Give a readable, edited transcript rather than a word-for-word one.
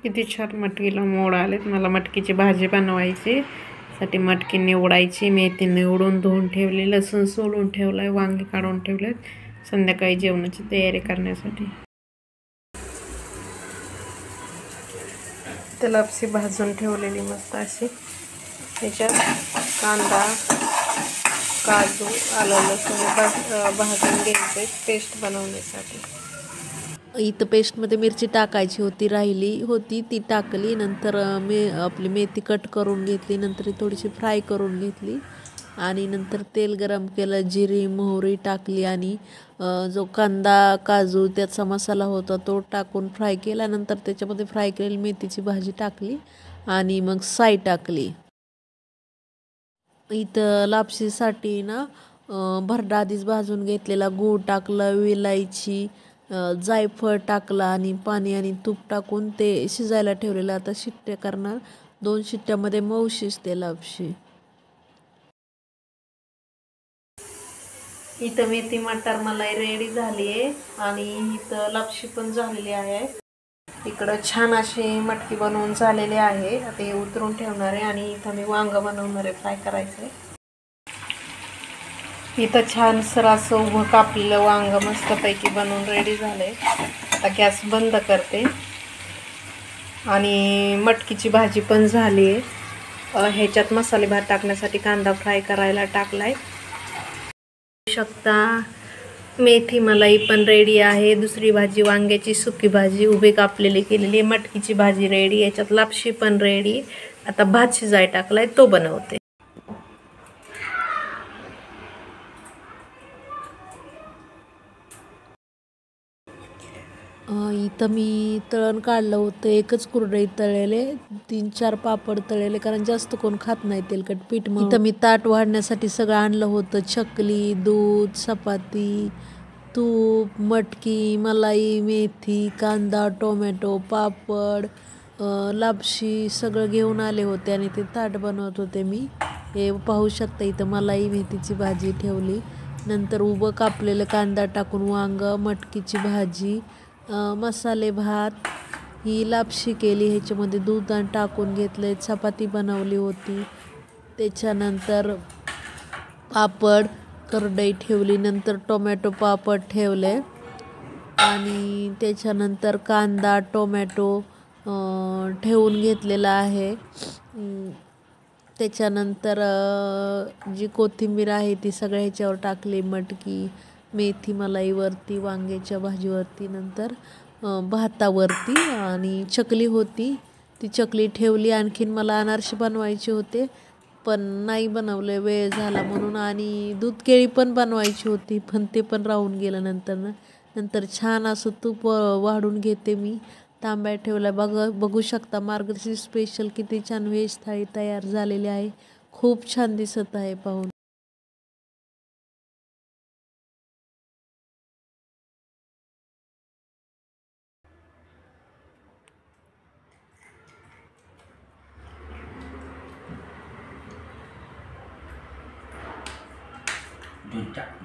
किती छान मटकीला मोड आलेत। मला मटकीची भाजी बनवायची साठी मटकी निवडायची, मेथी निवडून धुवून ठेवली, लसूण सोलून ठेवलाय, वांगी काढून ठेवलेत संध्याकाळी जेवणाची तयारी करण्यासाठी। लापसी भाजून ठेवलेली मस्त अशी, त्याच्यात कांदा, काजू, आलं लसूण भाजून घ्यायचे पेस्ट बनवण्यासाठी। इथं पेस्टमध्ये मिरची टाकायची होती, राहिली होती ती टाकली। नंतर आपली मेथी कट करून घेतली, नंतर थोडीशी फ्राय करून घेतली आणि नंतर तेल गरम केलं, जिरी मोहरी टाकली आणि जो कांदा काजू त्याचा मसाला होता तो टाकून फ्राय केला। नंतर त्याच्यामध्ये फ्राय केलेली मेथीची भाजी टाकली आणि मग साई टाकली। इथं लापशीसाठी ना भरडा आधीच भाजून घेतलेला, गूळ टाकलं, विलायची, जायफळ टाकला आणि पाणी आणि तूप टाकून ते शिजायला ठेवलेलं। आता शिट्ट्या करणार, 2 शिट्ट्यामध्ये मऊ शिजते लापशी। इथं मेथी मटर मलाई रेडी झाली आहे आणि इथं लापशी पण झालेली आहे। इकडं छान अशी मटकी बनवून झालेली आहे। आता हे उतरून ठेवणार आहे आणि इथं मी वांग बनवणार आहे, फ्राय करायचं आहे। इथं छान असं उभं कापलेलं वांग मस्तपैकी बनवून रेडी झालंय। आता गॅस बंद करते आणि मटकीची भाजी पण झाली आहे। ह्याच्यात मसाले भात टाकण्यासाठी कांदा फ्राय करायला टाकलाय। शकता मेथी मलाई पण रेडी आहे। दुसरी भाजी वांग्याची सुकी भाजी उभी कापलेली केलेली, मटकीची भाजी रेडी, याच्यात लापशी पण रेडी। आता भात शिजाय टाकलाय तो बनवते। इथं मी तळण काढलं होतं, एकच कुरडई तळलेले, 3-4 पापड तळलेले, कारण जास्त कोण खात नाही तेलकट पीठ। मग इथं मी ताट वाढण्यासाठी सगळं आणलं होतं, चकली, दूध, चपाती, तूप, मटकी, मलाई, मेथी, कांदा, टोमॅटो, पापड, लापशी सगळं घेऊन आले होते आणि ते ताट बनवत होते मी। हे पाहू शकता, इथं मलाई मेथीची भाजी ठेवली, नंतर उभं कापलेलं कांदा टाकून वांग, मटकीची भाजी, मसाले भात, ही लापशी केली, ह्याच्यामध्ये दूध टाकून घेतले, चपाती बनवली होती, त्याच्यानंतर पापड करडई ठेवली, नंतर टोमॅटो पापड ठेवले आणि त्याच्यानंतर कांदा टोमॅटो ठेवून घेतलेला आहे। त्याच्यानंतर जी कोथिंबीर आहे ती सगळ्या ह्याच्यावर टाकली, मटकी मेथी मलाईवरती, वांग्याच्या भाजीवरती, नंतर भातावरती आणि चकली होती ती चकली ठेवली। आणखीन मला अनारसे बनवायचे होते पण नाही बनवले, वेळ झाला म्हणून, आणि दूध केळी पण बनवायची होती पण ते पण राहून गेलं। नंतर छान असं तूप वाढून घेते मी, तांब्या ठेवला। बघू शकता मार्गशीर्ष स्पेशल किती छान व्हेज थाळी तयार झालेली आहे, खूप छान दिसत आहे पाहून। Dutak.